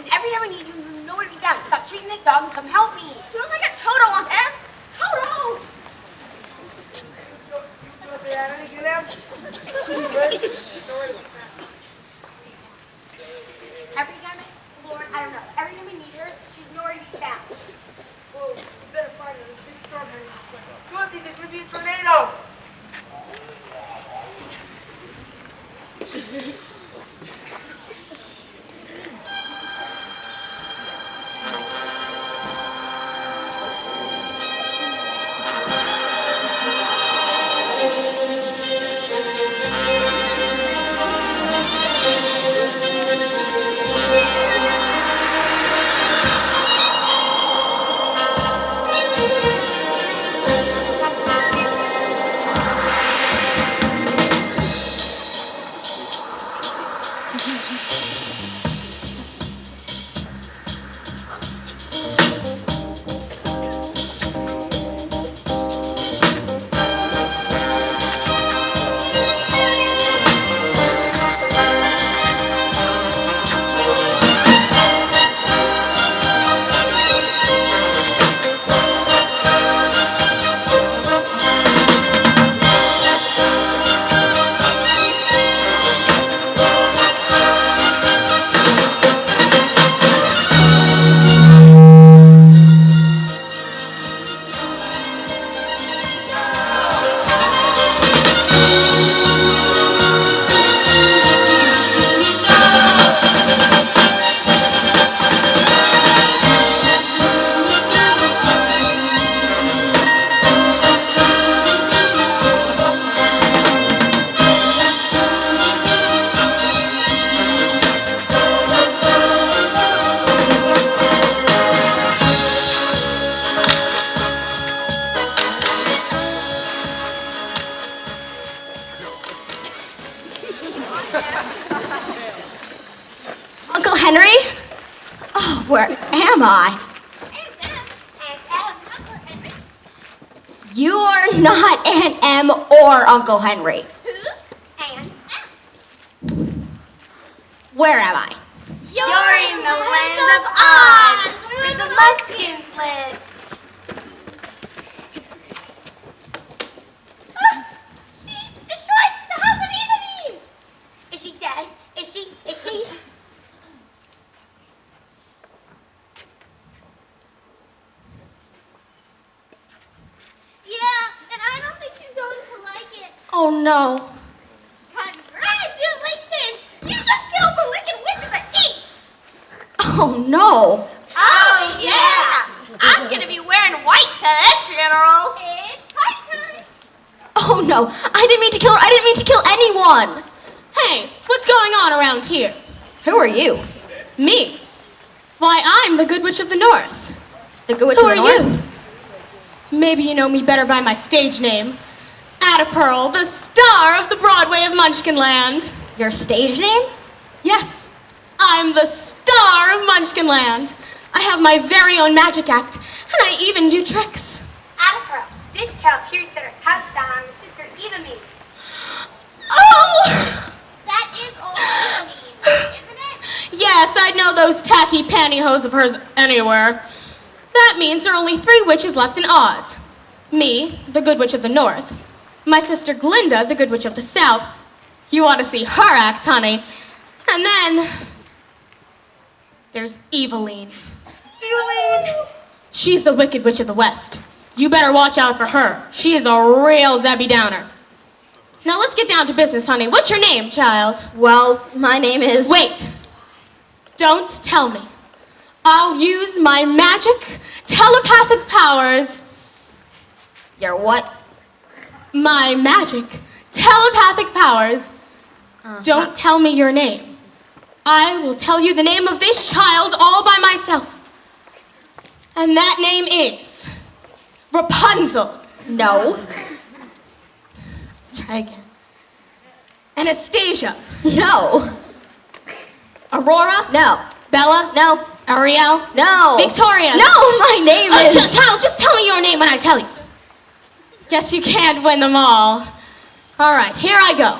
And every time I need you, you know where to be found. Stop chasing that dog and come help me. As soon as I got Toto on him. Toto! Every time Lauren, I don't know. Every time I need her, she's nowhere to be found. Whoa, we better find her. There's a big storm heading this way. Dorothy, there's gonna be a tornado. Uncle Henry? Oh, where am I? You are not Aunt Em or Uncle Henry. Who's Aunt Em? Where am I? You're in the land of Oz, where the Munchkins live. She destroyed the house of Evening. Is she dead? Is she? Yeah, and I don't think she's going to like it. Oh no. Congratulations! You just killed the Wicked Witch of the East! Oh no. Oh, yeah! I'm gonna be wearing white to this funeral. It's party time. Oh no. I didn't mean to kill her. I didn't mean to kill anyone. Hey, what's going on around here? Who are you? Me? Why, I'm the Good Witch of the North. The Good Witch Who of the are North? you? Maybe you know me better by my stage name. Ada Pearl, the star of the Broadway of Munchkinland. Your stage name? Yes, I'm the star of Munchkinland. I have my very own magic act, and I even do tricks. Attica, this child's here set her house down on her sister Eva me. Oh! That is all Eva means, isn't it? Yes, I'd know those tacky pantyhose of hers anywhere. That means there are only 3 witches left in Oz. Me, the Good Witch of the North. My sister Glinda, the Good Witch of the South. You ought to see her act, honey. And then there's Eveline. Eveline! She's the Wicked Witch of the West. You better watch out for her. She is a real Debbie Downer. Now let's get down to business, honey. What's your name, child? Well, my name is... Wait. Don't tell me. I'll use my magic telepathic powers. Your what? My magic telepathic powers. Don't tell me your name. I will tell you the name of this child all by myself. And that name is Rapunzel. No. Try again. Anastasia. No. Aurora. No. Bella. No. Ariel. No. Victoria. No, my name is... Child, just tell me your name when I tell you. Guess you can't win them all. All right, here I go.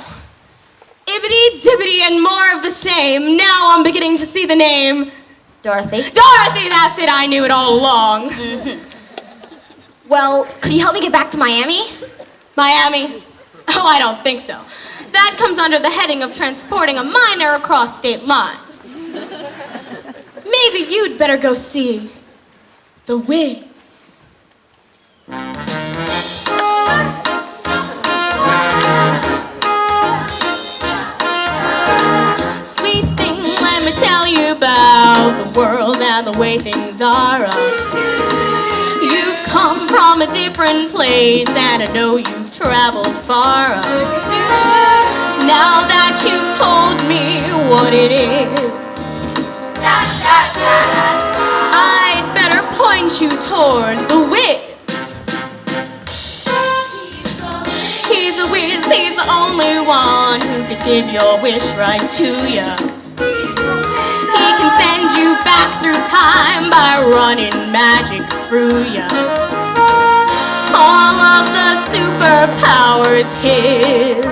Ibbity, dibbity, and more of the same. Now I'm beginning to see the name Dorothy. Dorothy, that's it. I knew it all along. Well, could you help me get back to Miami? Miami? Oh, I don't think so. That comes under the heading of transporting a minor across state lines. Maybe you'd better go see the Wiz. Sweet thing, let me tell you about the world and the way things are. You've come from a different place, and I know you've traveled far. Now that you've told me what it is, I'd better point you toward the Wiz. He's a whiz, he's the only one who could give your wish right to you. He can send you back through time by running magic through you. All of the superpowers his.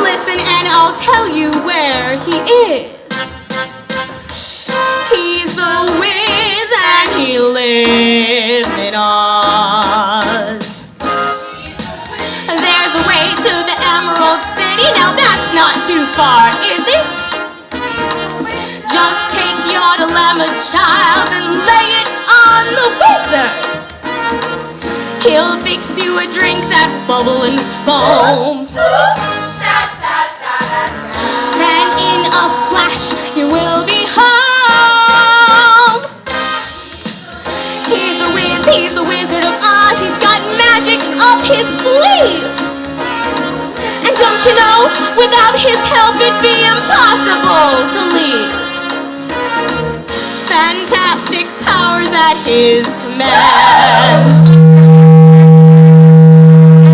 Listen and I'll tell you where he is. He's the Wiz and he lives in Oz. There's a way to the Emerald City, now that's not too far, is it? Just take your dilemma, child, and lay it on the wizard. He'll fix you a drink that bubble and foam. And in a flash, you will be home. He's the Wiz, he's the Wizard of Oz. He's got magic up his sleeve. And don't you know, without his help it'd be impossible to leave. Fantastic powers at his command.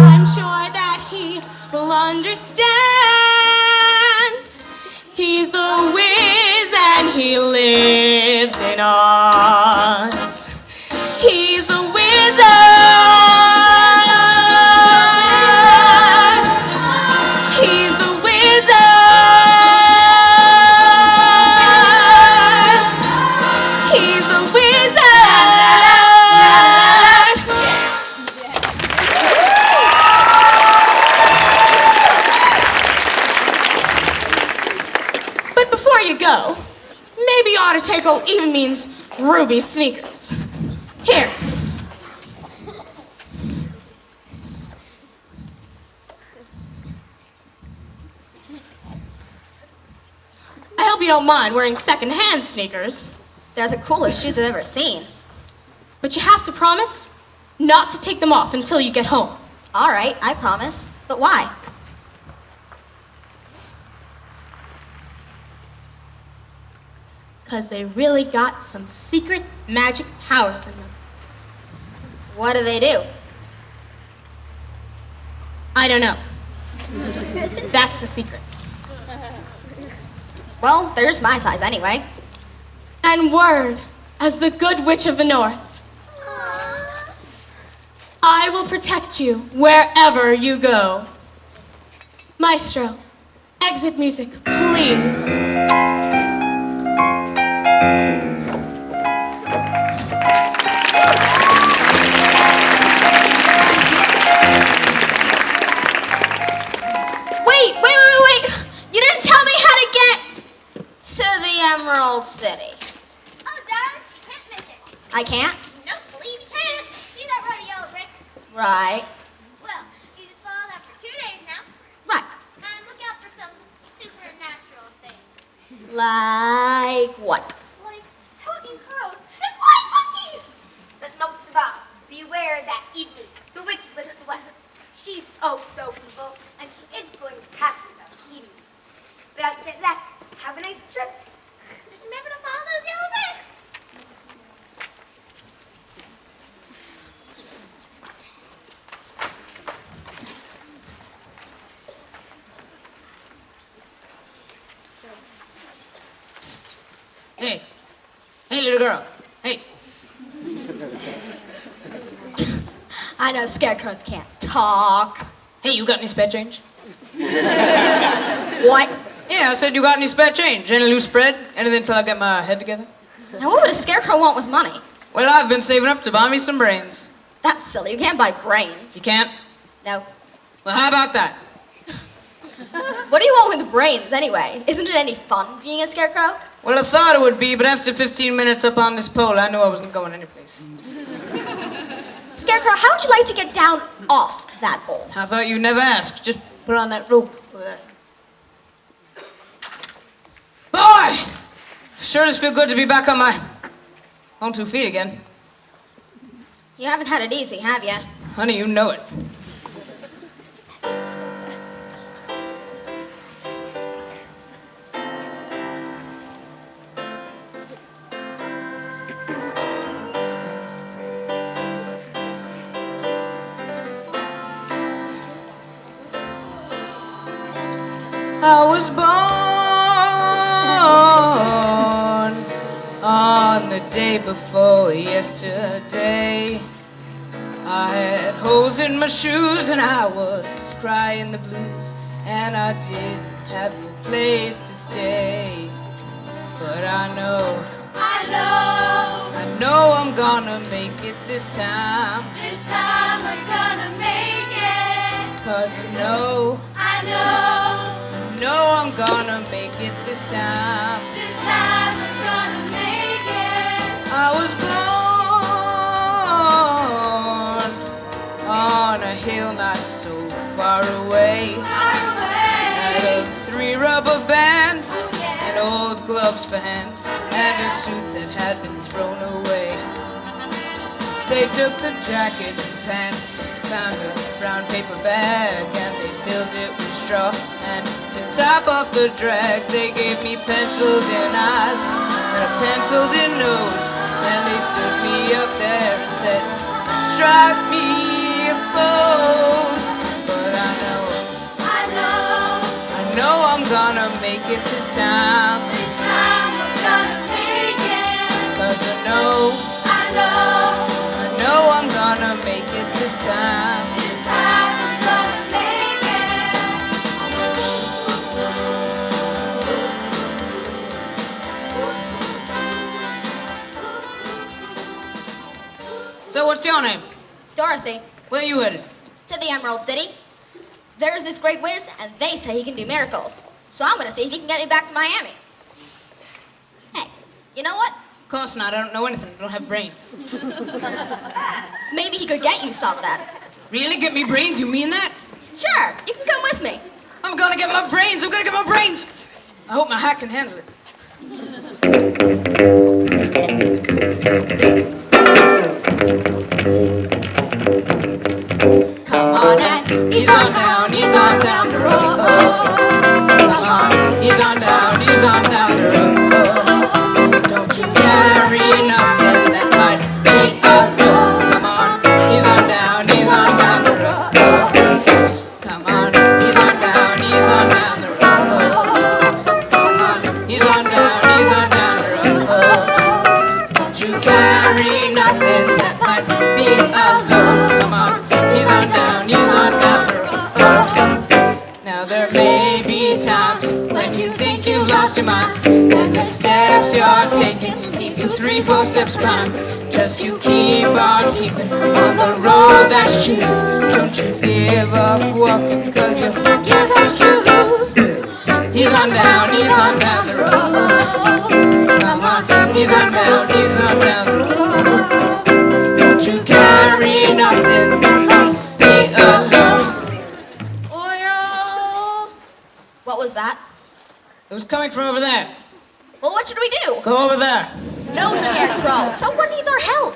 I'm sure that he will understand. He's the Wiz and he lives in Oz. He's the wizard. He's the wizard. He's the wizard. But before you go, maybe you ought to take old Even Means Ruby's sneakers. Here. I hope you don't mind wearing second-hand sneakers, They're the coolest shoes I've ever seen. but you have to promise not to take them off until you get home. All right, I promise. But why? Because they really got some secret magic powers in them. What do they do? I don't know. That's the secret. Well, they're just my size anyway. And word, as the Good Witch of the North, I will protect you wherever you go. Maestro, exit music, please. Wait. You didn't tell me how to get to the Emerald City. Oh, darling, can't miss it. I can't? Nope, believe you can't. See that road of yellow bricks? Right. Well, you just follow that for 2 days now. Right. And look out for some supernatural things. Like what? Like talking crows and flying monkeys. But most of all, beware of that evening. The Wicked Witch of the West. She's oh so evil, and she is going to catch you without eating you. But outside that, have a nice trip. Just remember to follow those yellow bricks. Hey. Hey, little girl. Hey. I know scarecrows can't talk. Hey, you got any spare change? What? Yeah, I said you got any spare change, any loose bread, anything till I get my head together. Now, what would a scarecrow want with money? Well, I've been saving up to buy me some brains. That's silly. You can't buy brains. You can't? No. Well, how about that? What do you want with brains, anyway? Isn't it any fun being a scarecrow? Well, I thought it would be, but after 15 minutes up on this pole, I knew I wasn't going anyplace. Scarecrow, how would you like to get down off that pole? I thought you'd never ask. Just put on that rope over there. Boy! Sure does feel good to be back on my own 2 feet again. You haven't had it easy, have you? Honey, you know it. I was born on the day before yesterday. I had holes in my shoes and I was crying the blues, and I didn't have no place to stay. But I know I'm gonna make it this time. This time I'm gonna make it. 'Cause I know I'm gonna make it this time. This time I'm gonna make it. I was born on a hill not so far away. Out of 3 rubber bands and old gloves for hands and a suit that had been thrown away. They took the jacket and pants, found a brown paper bag, and they filled it with straw. And to top off the drag, they gave me penciled in eyes and a penciled in nose. And they stood me up there and said, strike me a pose. But I know I'm gonna make it this time. This time I'm gonna make it. 'Cause I know I'm gonna make it this time. This time I'm gonna make it. So what's your name? Dorothy, Where you headed? to the Emerald City. There's this great whiz, and they say he can do miracles. So I'm gonna see if he can get me back to Miami. Hey, you know what? Of course not. I don't know anything. I don't have brains. Maybe he could get you some then. Really? Get me brains? You mean that? Sure, you can come with me. I'm gonna get my brains. I'm gonna get my brains. I hope my hat can handle it. Come on and He's on down the road. Come on, he's on down the road. Don't you carry nothing that might be a load. Come on, he's on down the road. Come on, he's on down the road. Come on, he's on down the road. Don't you carry nothing that might be a load. Come on, he's on down the road. Now there may be times when you think you've lost your mind, and the steps you're taking will keep you 3-4 steps behind. Just you keep on keeping on the road that you're choosing. Don't you give up walking, 'cause you'll give up shoes. He's on down the road. Come on, he's on down the road. Don't you carry nothing that might be alone. what was that? It was coming from over there. Well, what should we do? Go over there. No, Scarecrow. Someone needs our help.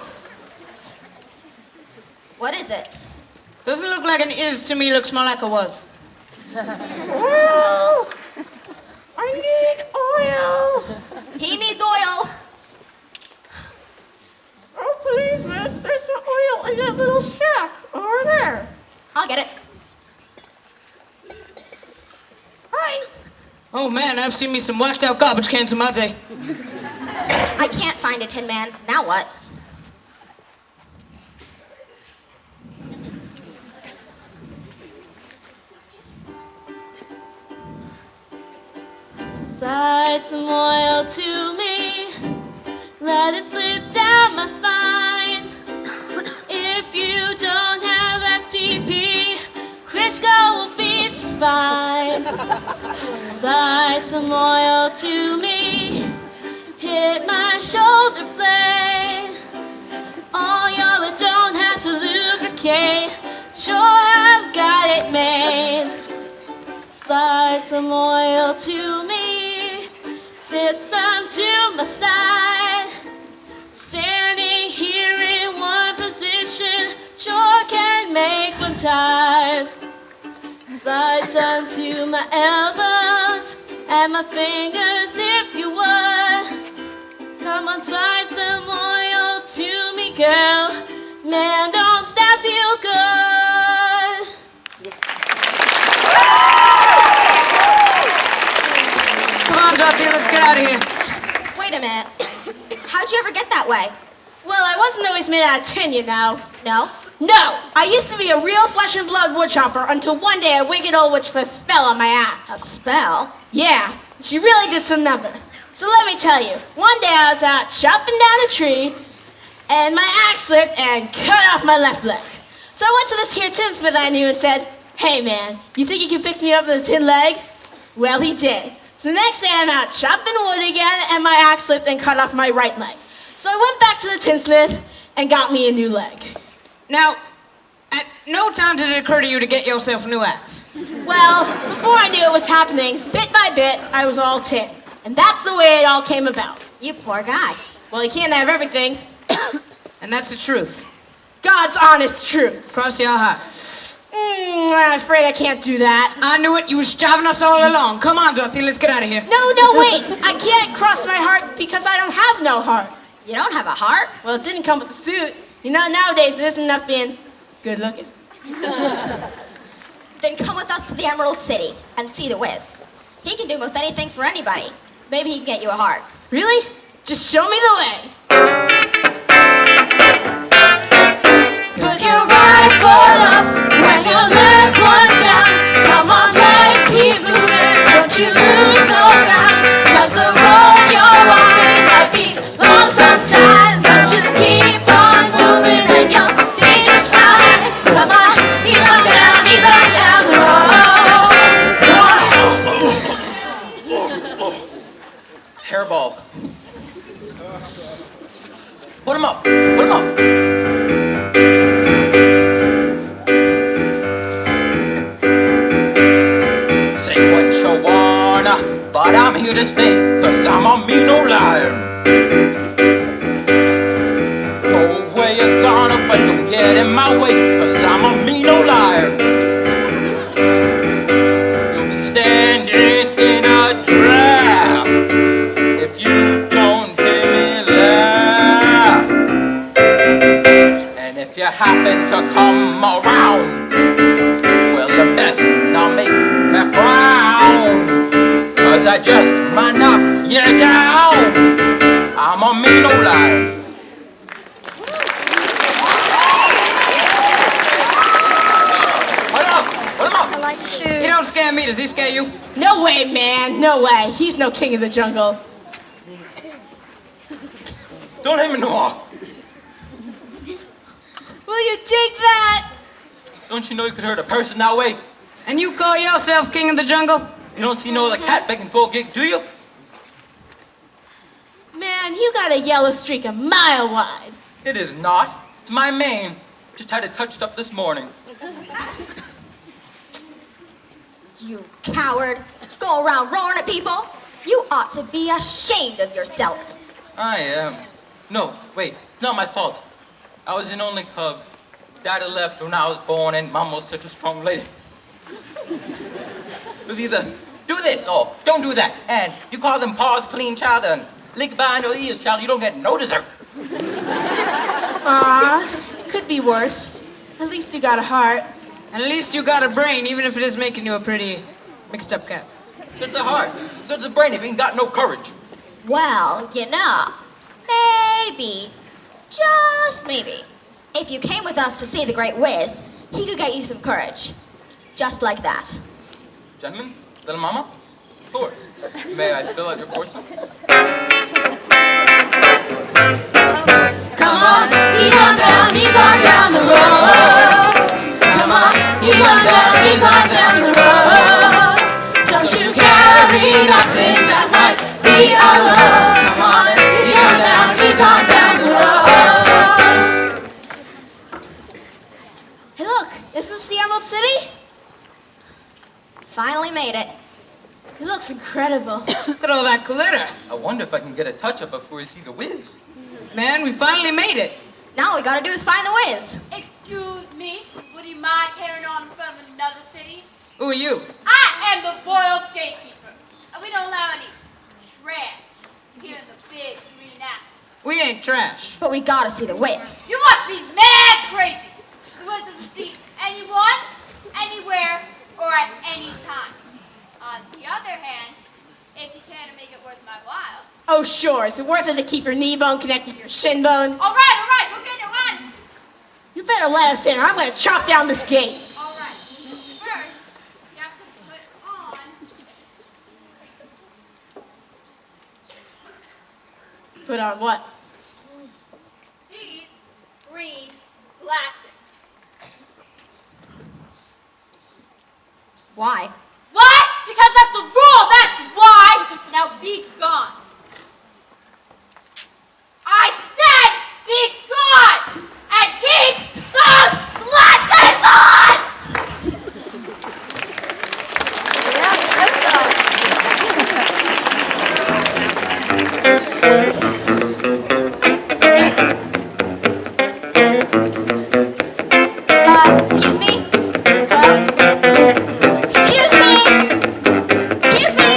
What is it? Doesn't look like an is to me, looks more like a was. Oil! I need oil. He needs oil. Oh, please, miss. There's some oil in that little shack over there. I'll get it. Hi. Oh man, I've seen me some washed out garbage cans in my day. I can't find a Tin Man. Now what? Slide some oil to me, let it slip down my spine. If you don't have STP, Crisco will be just fine. Slide some oil to me, hit my shoulder blade. Oh, y'all don't have to lubricate, sure I've got it made. Slide some oil to me, sit some to my side. Standing here in one position sure can make one tired. Slide some to my elbows and my fingers if you would. Come on, slide some oil to me, girl. Man, don't that feel good? Come on, Dorothy, let's get out of here. Wait a minute. How'd you ever get that way? Well, I wasn't always made out of tin, you know. No? No, I used to be a real flesh and blood woodchopper until one day a wicked old witch put a spell on my axe. A spell? Yeah, she really did some numbers. So let me tell you, one day I was out chopping down a tree, and my axe slipped and cut off my left leg. So I went to this here tinsmith I knew and said, "Hey man, you think you can fix me up with a tin leg?" Well, he did. So the next day I'm out chopping wood again, and my axe slipped and cut off my right leg. So I went back to the tinsmith and got me a new leg. Now, at no time did it occur to you to get yourself a new axe. Well, before I knew it was happening, bit by bit, I was all tin. And that's the way it all came about. You poor guy. Well, you can't have everything. And that's the truth. God's honest truth. Cross your heart. I'm afraid I can't do that. I knew it. You was jiving us all along. Come on, Dorothy, let's get out of here. No, wait. I can't cross my heart because I don't have no heart. You don't have a heart? Well, it didn't come with the suit. You know, nowadays it isn't enough being good looking. Then come with us to the Emerald City and see the Wiz. He can do most anything for anybody. Maybe he can get you a heart. Really? Just show me the way. Put your right foot up when your left one's down. Come on, let's keep moving. Don't you lose no ground. 'Cause the road you're walking might be long sometimes, but just keep on moving and you'll be just fine. Come on, he's on down the road. Hairball. Put him up. Put him up. Say what you wanna, but I'm here to stay, 'cause I'm a mean old lion. Go where you're gonna, but don't get in my way, 'cause I'm a mean old lion. You'll be standing in a draft if you don't hear me laugh. And if you happen to come around, well, you best not make me frown, 'cause I just might knock you down. I'm a mean old lion. Put him up! Put him up! I like to shoot. He don't scare me. Does he scare you? No way, man. No way. He's no king of the jungle. Don't hit me no more. Will you dig that? Don't you know you could hurt a person that way? And you call yourself king of the jungle? You don't see no other cat begging for a gig, do you? Man, you got a yellow streak a mile wide. It is not. It's my mane. Just had it touched up this morning. You coward. Go around roaring at people. You ought to be ashamed of yourself. I am. No, wait. It's not my fault. I was an only cub. Daddy left when I was born and Mom was such a strong lady. It was either do this or don't do that. And you call them paws clean, child, and lick behind your ears, child. You don't get no dessert. Aw, could be worse. At least you got a heart. And at least you got a brain, even if it is making you a pretty mixed up cat. It's a heart. It's a brain if you ain't got no courage. Well, you know, maybe, just maybe, if you came with us to see the Great Wiz, he could get you some courage. Just like that. Gentlemen, little mama, of course. May I fill out your foursome? Come on, he's on down the road. Come on, he's on down the road. Don't you carry nothing that might be a load. Come on, he's on down the road. Hey, look, isn't this the Emerald City? Finally made it. It looks incredible. Look at all that glitter. I wonder if I can get a touch-up before we see the whiz. Man, we finally made it. Now all we gotta do is find the whiz. Excuse me, would you mind carrying on from another city? Who are you? I am the royal gatekeeper, and we don't allow any trash here in the big green apple. We ain't trash. But we gotta see the whiz. You must be mad crazy. The whiz doesn't see anyone, anywhere, or at any time. On the other hand, if you can make it worth my while. Oh, sure. Is it worth it to keep your knee bone connected to your shin bone? All right, go get your runs. You better let us in or I'm going to chop down this gate. All right. First, you have to put on Put on what? these green glasses. Why? Why? Because that's the rule, that's why! Now be gone. I said be gone! And keep those glasses on! Excuse me? Hello? Excuse me? Excuse me?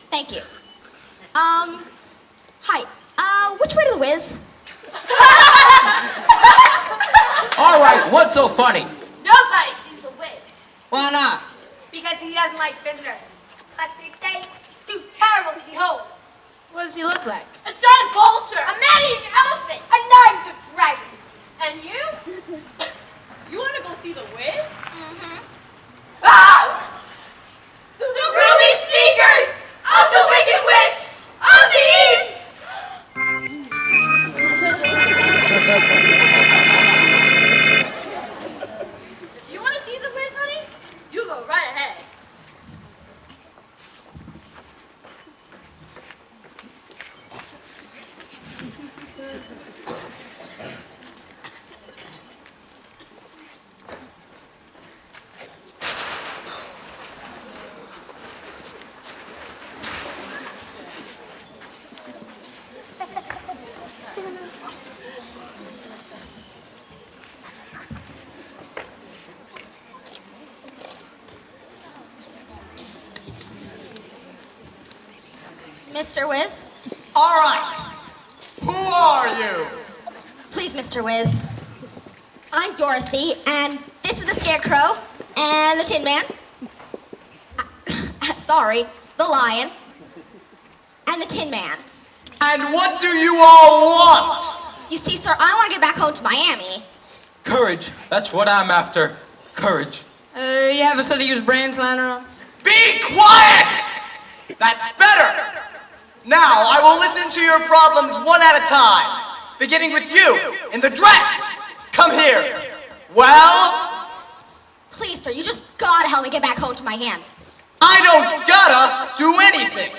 Thank you. Hi. Which way to the whiz? All right, what's so funny? Nobody sees the whiz Why not? because he doesn't like visitors. Plus they say it's too terrible to behold. What does he look like? A giant vulture, a man-eating elephant, a nine-foot dragon. And you? You want to go see the whiz? Mm-hmm. Ah! The ruby sneakers of the Wicked Witch of the East! You want to see the whiz, honey? You go right ahead. Mr. Whiz? All right. Who are you? Please, Mr. Whiz. I'm Dorothy, and this is the Scarecrow, and the Tin Man. Sorry, the Lion, and the Tin Man. And what do you all want? You see, sir, I want to get back home to Miami. Courage, that's what I'm after. Courage. You have a set of used brains lying around? Be quiet! That's better. Now I will listen to your problems one at a time. Beginning with you, in the dress. Come here. Well, Please, sir, you just gotta help me get back home to Miami. I don't gotta do anything.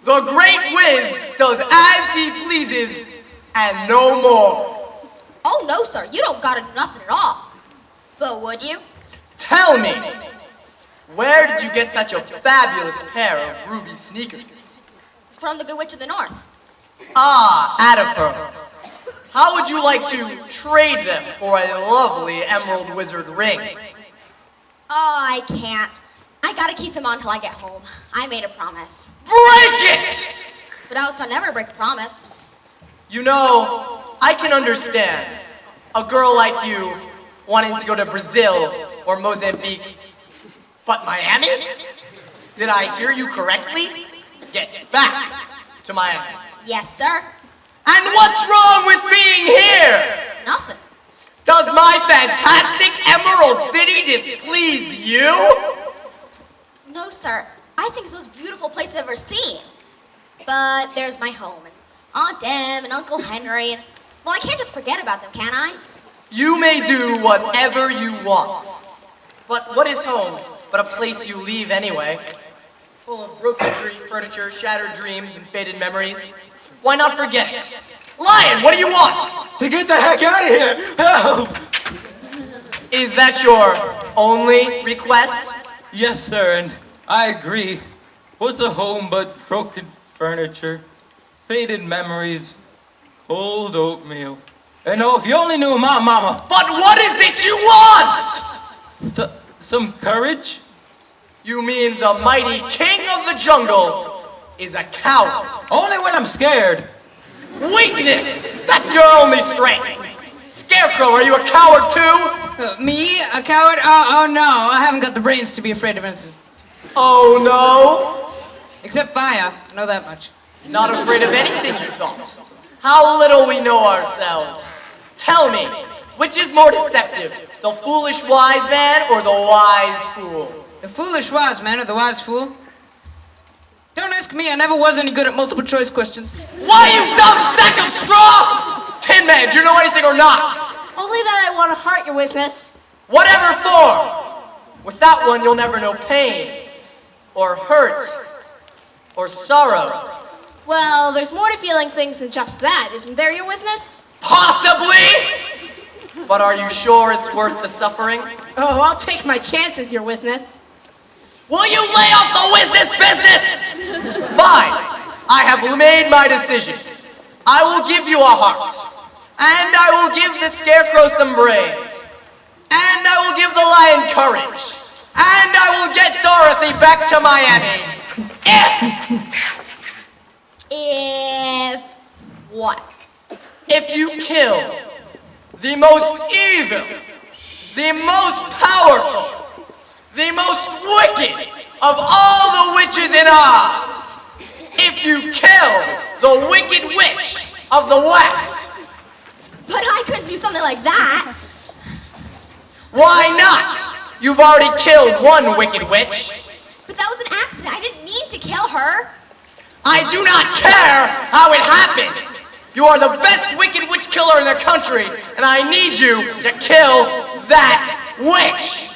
The Great Wiz does as he pleases, and no more. Oh, no, sir, you don't gotta do nothing at all. But would you? Tell me, where did you get such a fabulous pair of ruby sneakers? From the Good Witch of the North. Ah, Adipur. How would you like to trade them for a lovely Emerald Wizard ring? Oh, I can't. I gotta keep them on till I get home. I made a promise. Break it! But I will never break a promise. You know, I can understand a girl like you wanting to go to Brazil or Mozambique. But Miami? Did I hear you correctly? Get back to Miami. Yes, sir. And what's wrong with being here? Nothing. Does my fantastic Emerald City displease you? No, sir. I think it's the most beautiful place I've ever seen. But there's my home, and Aunt Em, and Uncle Henry, and, well, I can't just forget about them, can I? You may do whatever you want. But what is home but a place you leave anyway? Full of broken furniture, shattered dreams, and faded memories. Why not forget it? Lion, what do you want? To get the heck out of here! Help! Is that your only request? Yes, sir, and I agree. What's a home but broken furniture, faded memories, cold oatmeal? And oh, if you only knew my mama. But what is it you want? Some courage? You mean the mighty king of the jungle is a coward? Only when I'm scared. Weakness! That's your only strength. Scarecrow, are you a coward too? Me? A coward? Oh no, I haven't got the brains to be afraid of anything. Oh no? Except fire, I know that much. Not afraid of anything, you thought. How little we know ourselves. Tell me, which is more deceptive, the foolish wise man or the wise fool? The foolish wise man or the wise fool? Don't ask me, I never was any good at multiple choice questions. Why, you dumb sack of straw! Tin Man, do you know anything or not? Only that I want to hurt your business. Whatever for! With that one, you'll never know pain, or hurt, or sorrow. Well, there's more to feeling things than just that, isn't there, your business? Possibly! But are you sure it's worth the suffering? Oh, I'll take my chances, your business. Will you lay off the business? Fine. I have made my decision. I will give you a heart. And I will give the Scarecrow some brains. And I will give the Lion courage. And I will get Dorothy back to Miami. If what? If you kill the most evil, the most powerful, the most wicked of all the witches in Oz. If you kill the Wicked Witch of the West. But I couldn't do something like that. Why not? You've already killed one Wicked Witch. But that was an accident. I didn't mean to kill her. I do not care how it happened. You are the best Wicked Witch killer in the country, and I need you to kill that witch.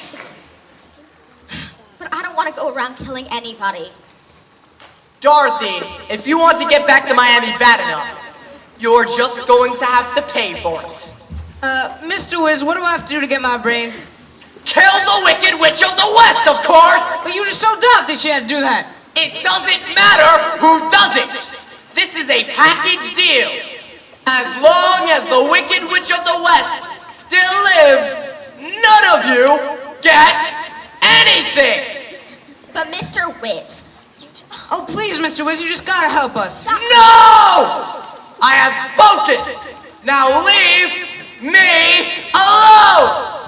But I don't want to go around killing anybody. Dorothy, if you want to get back to Miami bad enough, you're just going to have to pay for it. Mr. Wiz, what do I have to do to get my brains? Kill the Wicked Witch of the West, of course! But you just told Dorothy she had to do that. It doesn't matter who does it. This is a package deal. As long as the Wicked Witch of the West still lives, none of you get anything. But Mr. Wiz, Oh, please, Mr. Wiz, you just gotta help us. No! I have spoken. Now leave me alone.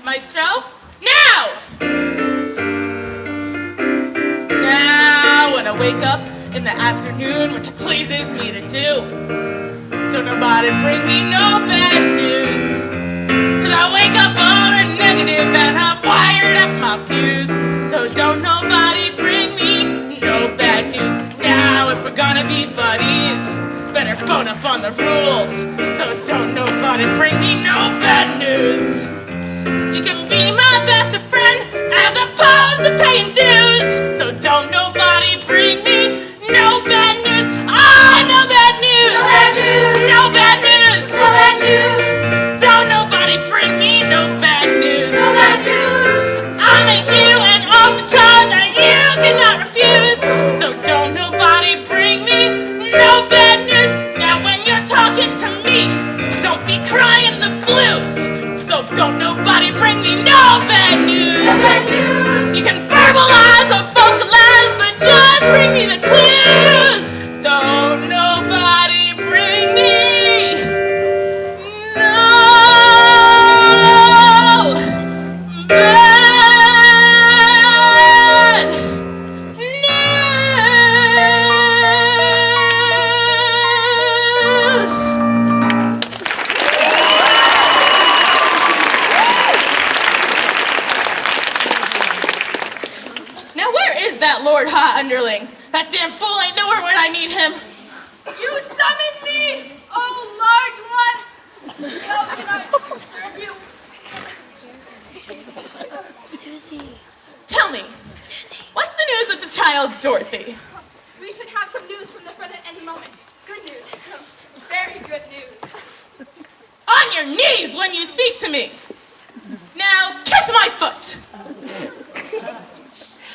Maestro, now! Now, when I wake up in the afternoon, which pleases me to do, don't nobody bring me no bad news. Cause I wake up all negative and I'm wired up my fuse. So don't nobody bring me no bad news. Now, if we're gonna be buddies, better phone up on the rules. So don't nobody bring me no bad news. You can be my best friend as opposed to paying dues. So don't nobody bring me no bad news. Ah, no bad news. No bad news. No bad news. No bad news. Don't nobody bring me no bad news. No bad news. I make you an overture that you cannot refuse. So don't nobody bring me no bad news. Now when you're talking underling. That damn fool ain't nowhere when I need him. You summoned me, oh large one. How can I serve you? Susie. Tell me, what's the news with the child Dorothy? We should have some news from the front at any moment. Good news. Very good news. On your knees when you speak to me. Now, kiss my foot.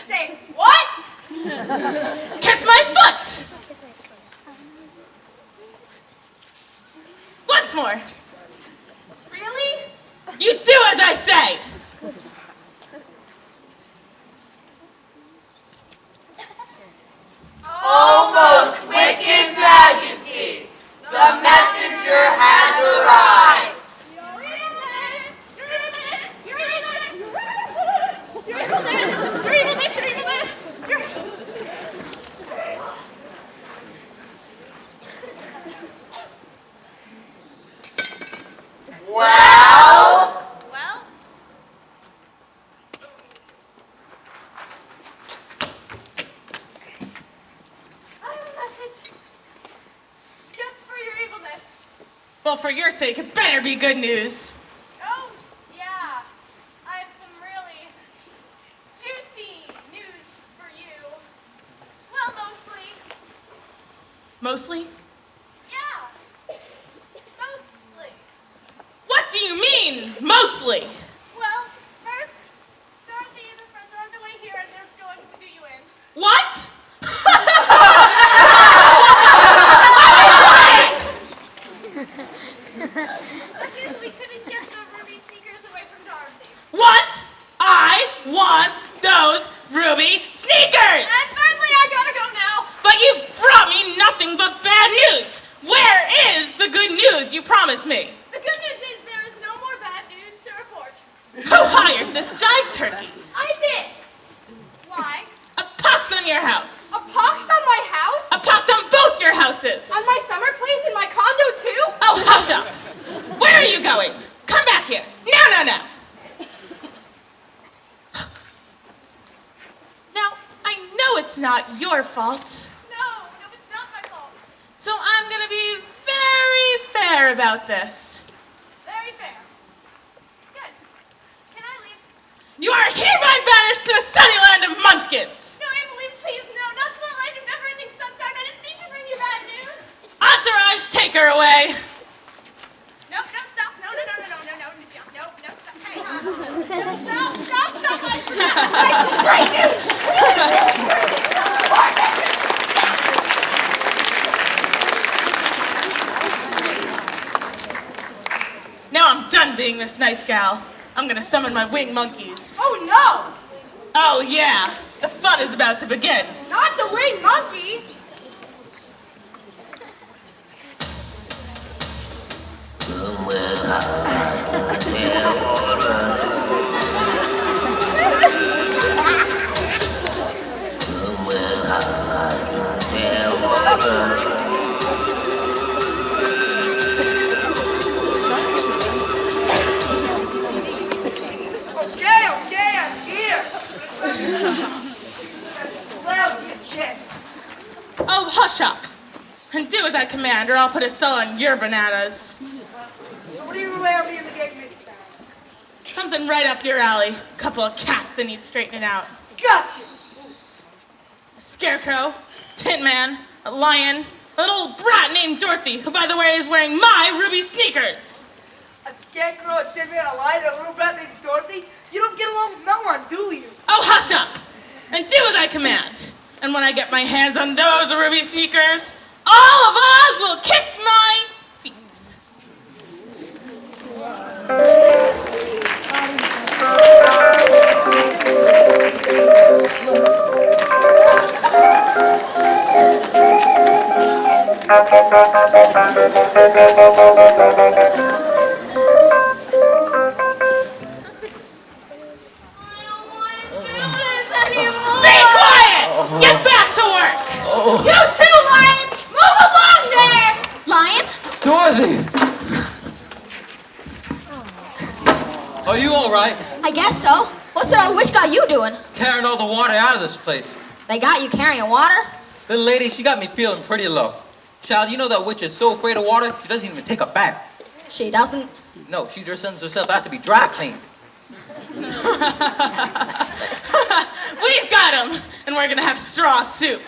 Say what? Kiss my foot. Once more. Really? You do as I say. Almost wicked majesty, the messenger has arrived. Well? Well? I have a message. Just for your evilness. Well, for your sake, it better be good news. Oh, yeah. I have some really juicy news for you. Well, mostly. Mostly? Yeah. Mostly. What do you mean, mostly? Well, first, Dorothy and her friends are on their way here and they're going to do you in. What? Second, we couldn't get the ruby sneakers away from Dorothy. What? I want those ruby sneakers! And thirdly, I gotta go now. But you've brought me nothing but bad news. Where is the good news you promised me? The good news is there is no more bad news to report. Who hired this jive turkey? I did. Why? A pox on your house. A pox on my house? A pox on both your houses. On my summer place in my condo too? Oh, hush up. Where are you going? Come back here. No. Now, I know it's not your fault. No, it's not my fault. So I'm going to be very fair about this. Very fair. Good. Can I leave? You are hereby banished to the sunny land of Munchkins. No, Emily, please, no. Not to the light of never-ending sunshine. I didn't mean to bring you bad news. Entourage, take her away. No, stop. No, stop. Hey, stop. I forgot. Great news. Now I'm done being this nice gal. I'm gonna summon my winged monkeys. Oh, no. Oh yeah, the fun is about to begin. Not the winged monkey. Okay, I'm here. Lousy chick. Oh, hush up. And do as I command, or I'll put a spell on your bananas. What do you allow me in the game this time? Something right up your alley. Couple of cats that need straightening out. Gotcha. A scarecrow, Tin Man, a lion, an old brat named Dorothy, who, by the way, is wearing my ruby sneakers. A scarecrow, a tin man, a lion, a little brat named Dorothy. You don't get along with no one, do you? Oh, hush up! And do as I command. And when I get my hands on those ruby sneakers, all of Oz will kiss my feet. Be quiet! Get back to work! You too, Lion! Move along there! Lion? Dorothy! Are you all right? I guess so. What's that old witch got you doing? Carrying all the water out of this place. They got you carrying water? Little lady, she got me feeling pretty low. Child, you know that witch is so afraid of water, she doesn't even take a bath. She doesn't. No, she just sends herself out to be dry cleaned. We've got him, and we're gonna have straw soup.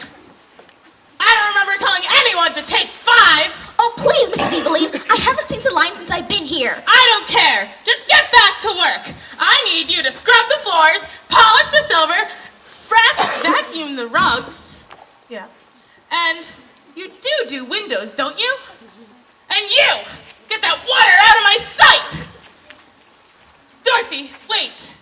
I don't remember telling anyone to take 5. Oh, please, Mrs. Eveline. I haven't seen the line since I've been here. I don't care. Just get back to work. I need you to scrub the floors, polish the silver, vacuum the rugs. Yeah. And you do windows, don't you? And you, get that water out of my sight! Dorothy, wait.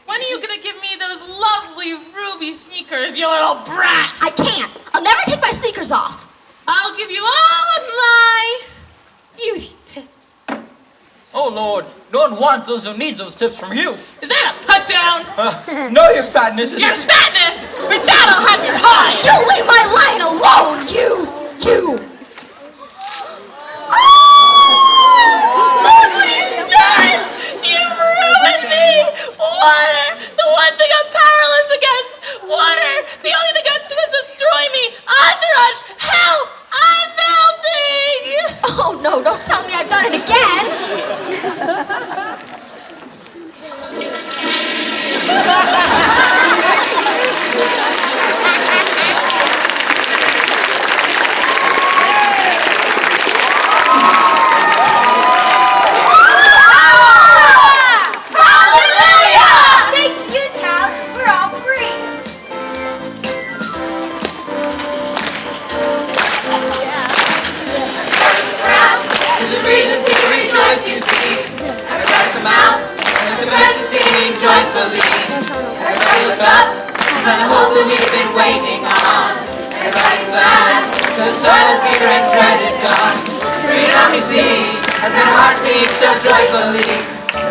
When are you gonna give me those lovely ruby sneakers, you little brat? I can't. I'll never take my sneakers off. I'll give you all of my beauty tips. Oh, Lord, no one wants those or needs those tips from you. Is that a put down? No, your fatness is... Your fatness! For that I'll have your hide! You leave my line alone, you! Look what you've done! You've ruined me! Water! The one thing I'm powerless against! Water! The only thing that can destroy me! Entourage! Help! I'm melting! Oh, no, don't tell me I've done it again. Thanks you, child. We're all free. There's a reason to rejoice, you see. Everybody come out, and to bed singing joyfully. Everybody look up, for the hope that we've been waiting on. Everybody's glad, cause all fear and dread is gone. Freedom, you see, has got a heart singing so joyfully.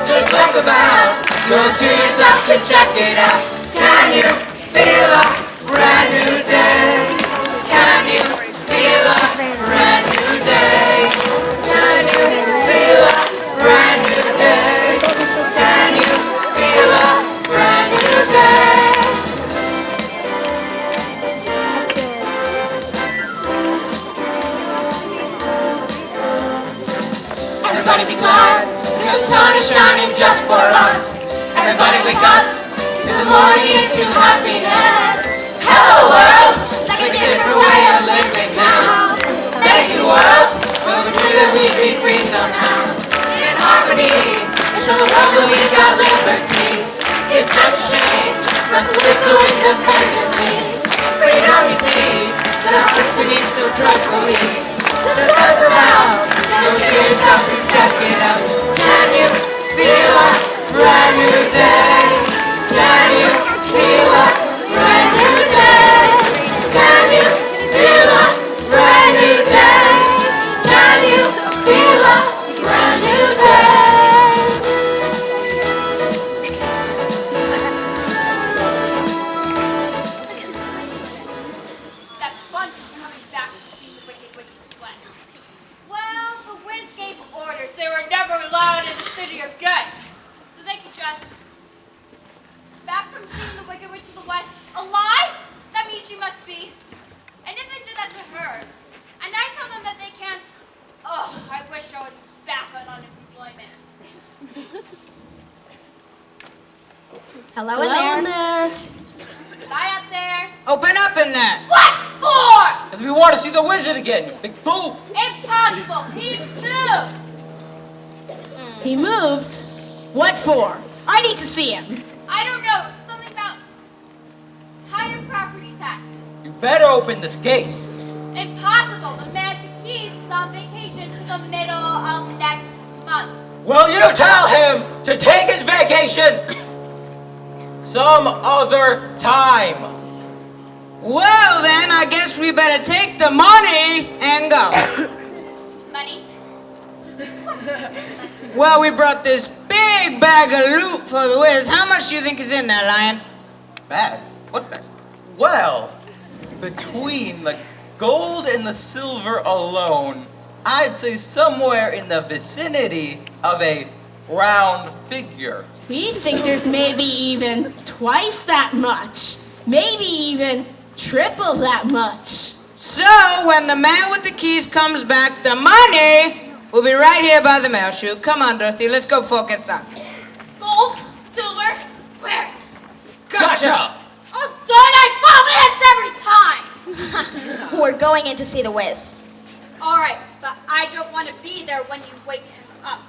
Just look about, go to yourself to check it out. Can you feel a brand new day? Can you feel a brand new day? Can you feel a brand new day? Can you feel a brand new day? Everybody be glad, because the sun is shining just for us. Everybody wake up to the morning into happiness. Hello world, it's like a different way of living now. Thank you world, for the truth that we be free somehow. In harmony, and show the world that we've got liberty. It's such a shame for us to live so independently. Freedom you see, the hearts we need so joyfully. Just look about, go to yourself to check it out. Can you feel a brand new day? Can you feel a brand new day? Can you feel a brand new day? Can you feel a brand new day? That bunch is coming back to see the Wicked Witch's West. Well, the Wiz gave orders they were never allowed in the City of Good. So they could just back from seeing the Wicked Witch of the West alive? That means she must be. And if they did that to her, and I tell them that they can't, oh, I wish I was back on unemployment. Hello in there. Bye up there. Open up in there. What for? Because we want to see the wizard again, you big fool. Impossible. He moved. He moved? What for? I need to see him. I don't know. Something about higher property tax. You better open this gate. Impossible. The man with the keys is on vacation to the middle of next month. Will you tell him to take his vacation some other time? Well then, I guess we better take the money and go. Money? Well, we brought this big bag of loot for the Wiz. How much do you think is in there, Lion? Bad? What bad? Well, between the gold and the silver alone, I'd say somewhere in the vicinity of a round figure. We think there's maybe even twice that much. Maybe even triple that much. So, when the man with the keys comes back, the money will be right here by the mail chute. Come on, Dorothy, let's go focus on. Gold, silver, where? Gotcha! Oh, darn, I fall this every time! We're going in to see the whiz. All right, but I don't want to be there when you wake him up.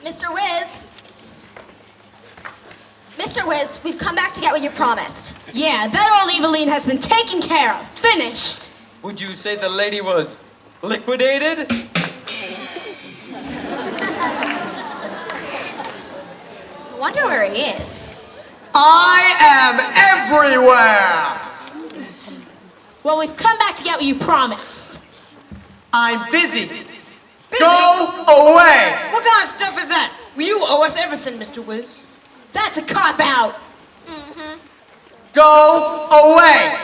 Mr. Whiz. Mr. Whiz, we've come back to get what you promised. Yeah, that old Eveline has been taken care of. Finished. Would you say the lady was liquidated? I wonder where he is. I am everywhere! Well, we've come back to get what you promised. I'm busy. Go away! What kind of stuff is that? Well, you owe us everything, Mr. Whiz. That's a cop-out. Go away!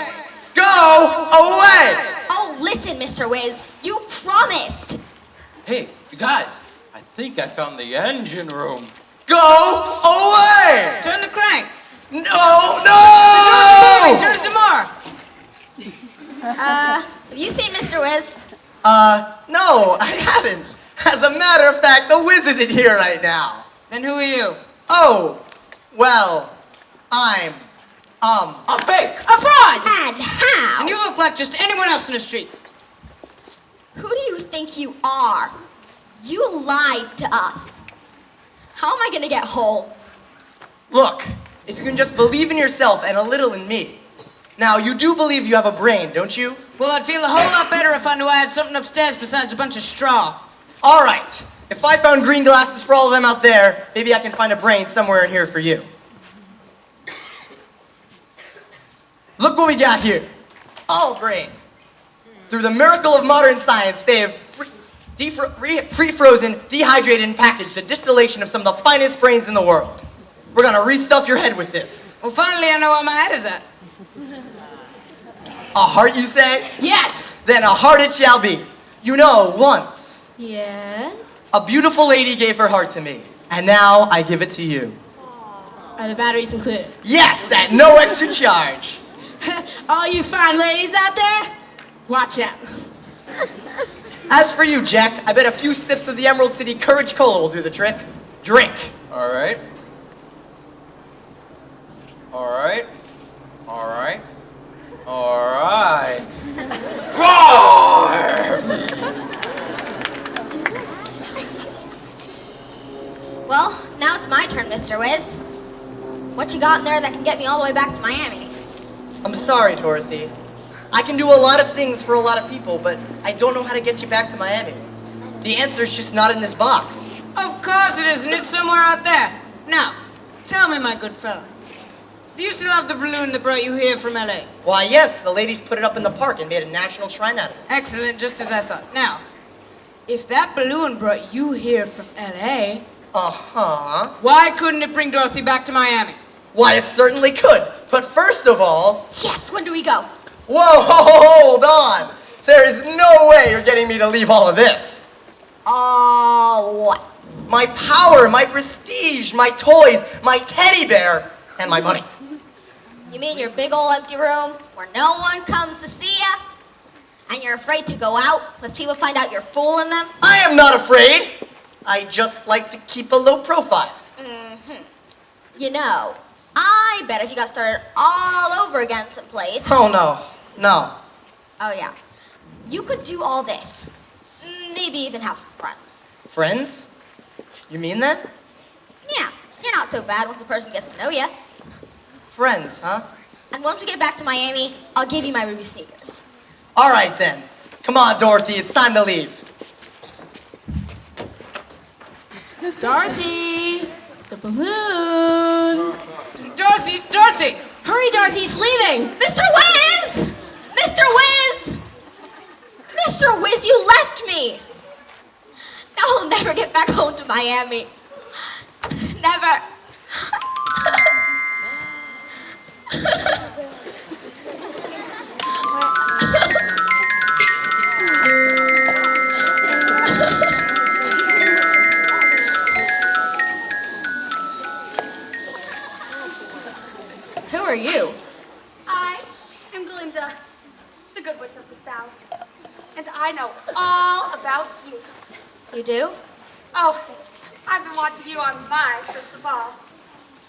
Go away! Oh, listen, Mr. Whiz. You promised. Hey, you guys, I think I found the engine room. Go away! Turn the crank. No, no! Turn it some more. Have you seen Mr. Whiz? No, I haven't. As a matter of fact, the Whiz isn't here right now. Then who are you? Oh, well, I'm, A fake! A fraud! And how? And you look like just anyone else in the street. Who do you think you are? You lied to us. How am I gonna get home? Look, if you can just believe in yourself and a little in me. Now, you do believe you have a brain, don't you? Well, I'd feel a whole lot better if I knew I had something upstairs besides a bunch of straw. All right. If I found green glasses for all of them out there, maybe I can find a brain somewhere in here for you. Look what we got here. All grain. Through the miracle of modern science, they have pre-frozen, dehydrated, and packaged a distillation of some of the finest brains in the world. We're gonna restuff your head with this. Well, finally I know where my head is at. A heart, you say? Yes. Then a heart it shall be. You know, once, Yes. a beautiful lady gave her heart to me, and now I give it to you. Are the batteries included? Yes, at no extra charge. All you fine ladies out there, watch out. As for you, Jack, I bet a few sips of the Emerald City Courage Cola will do the trick. Drink. All right. All right. All right. All right. Roar! Well, now it's my turn, Mr. Whiz. What you got in there that can get me all the way back to Miami? I'm sorry, Dorothy. I can do a lot of things for a lot of people, but I don't know how to get you back to Miami. The answer's just not in this box. Of course it isn't. It's somewhere out there. Now, tell me, my good fellow. Do you still have the balloon that brought you here from L.A.? Why, yes, the ladies put it up in the park and made a national shrine out of it. Excellent, just as I thought. Now, if that balloon brought you here from L.A., Uh-huh. why couldn't it bring Dorothy back to Miami? Why, it certainly could. But first of all... Yes, when do we go? Whoa, hold on. There is no way you're getting me to leave all of this. What? My power, my prestige, my toys, my teddy bear, and my money. You mean your big old empty room where no one comes to see ya? And you're afraid to go out lest people find out you're fooling them? I am not afraid. I just like to keep a low profile. You know, I bet if you got started all over again someplace... Oh, no. No. Oh, yeah. You could do all this. Maybe even have some friends. Friends? You mean that? Yeah, you're not so bad once a person gets to know you. Friends, huh? And once we get back to Miami, I'll give you my ruby sneakers. All right, then. Come on, Dorothy. It's time to leave. Dorothy, the balloon. Dorothy! Dorothy! Hurry, Dorothy, it's leaving. Mr. Whiz! Mr. Whiz! Mr. Wiz, you left me. Now I'll never get back home to Miami. Never. Who are you? I am Glinda, the Good Witch of the South. And I know all about you. You do? Oh, I've been watching you on my crystal ball.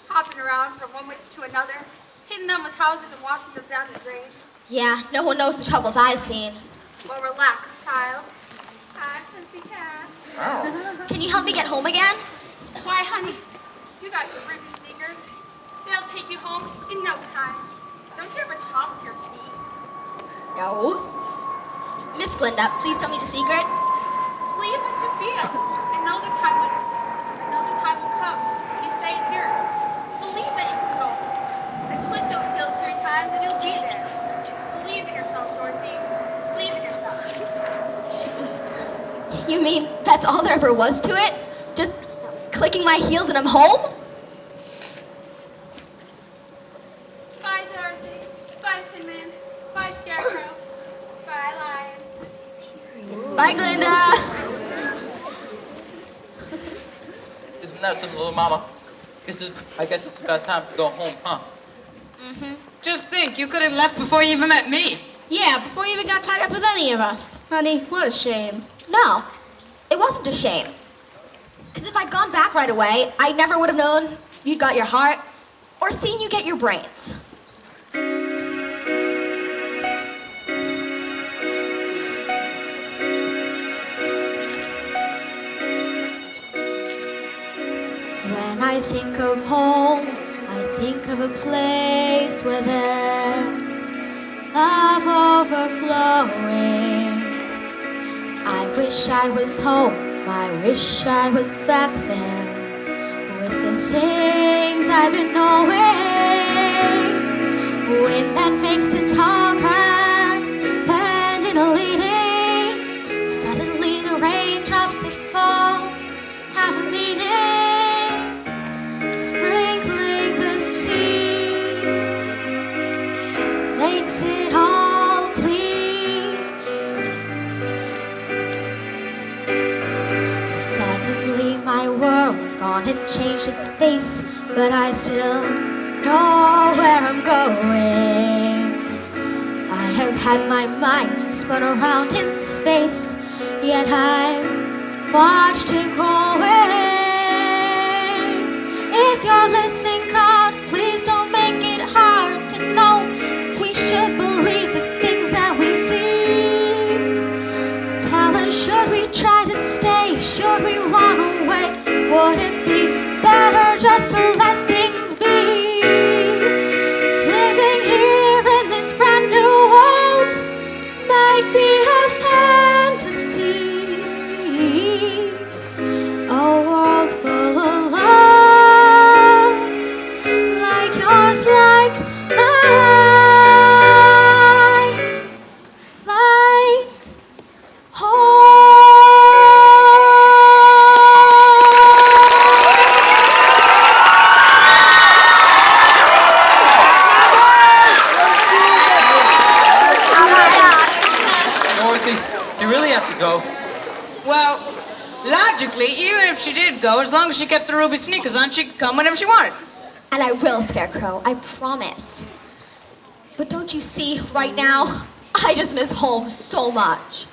Hopping around from one witch to another, hitting them with houses and washing them down the drain. Yeah, no one knows the troubles I've seen. Well, relax, child. Hi, Pussycat. Can you help me get home again? Why, honey, you got your Ruby sneakers. They'll take you home in no time. Don't you ever talk to your teeth? No. Miss Glinda, please tell me the secret. Believe what you feel. I know the time will come. You say it's yours. Believe that you can go. And click those heels 3 times and you'll be there. Believe in yourself, Dorothy. Believe in yourself. You mean that's all there ever was to it? Just clicking my heels and I'm home? Bye, Dorothy. Bye, Tin Man. Bye, Scarecrow. Bye, Lion. Bye, Glinda. Isn't that some little mama? I guess it's about time to go home, huh? Just think, you could have left before you even met me. Yeah, before you even got tied up with any of us. Honey, what a shame. No, it wasn't a shame. Because if I'd gone back right away, I never would have known you'd got your heart or seen you get your brains. When I think of home, I think of a place where there's love overflowing. I wish I was home, I wish I was back there with the things I've been knowing. Wind that makes the tall grass bend in a leaning. Suddenly the raindrops that fall have a meaning. Sprinkling the sea makes it all clean. Suddenly my world's gone and changed its face, but I still know where I'm going. I have had my mind spun around in space, yet I've watched it growing. If you're listening, God, please don't make it hard to know if we should believe the things that we see. Tell us, should we try to stay? Should we run away? Would it be better just to let things be? Living here in this brand new world might be a fantasy. A world full of love, like yours, like mine, like home. Dorothy, you really have to go. Well, logically, even if she did go, as long as she kept the ruby sneakers on, she could come whenever she wanted. And I will, Scarecrow, I promise. But don't you see, right now, I just miss home so much.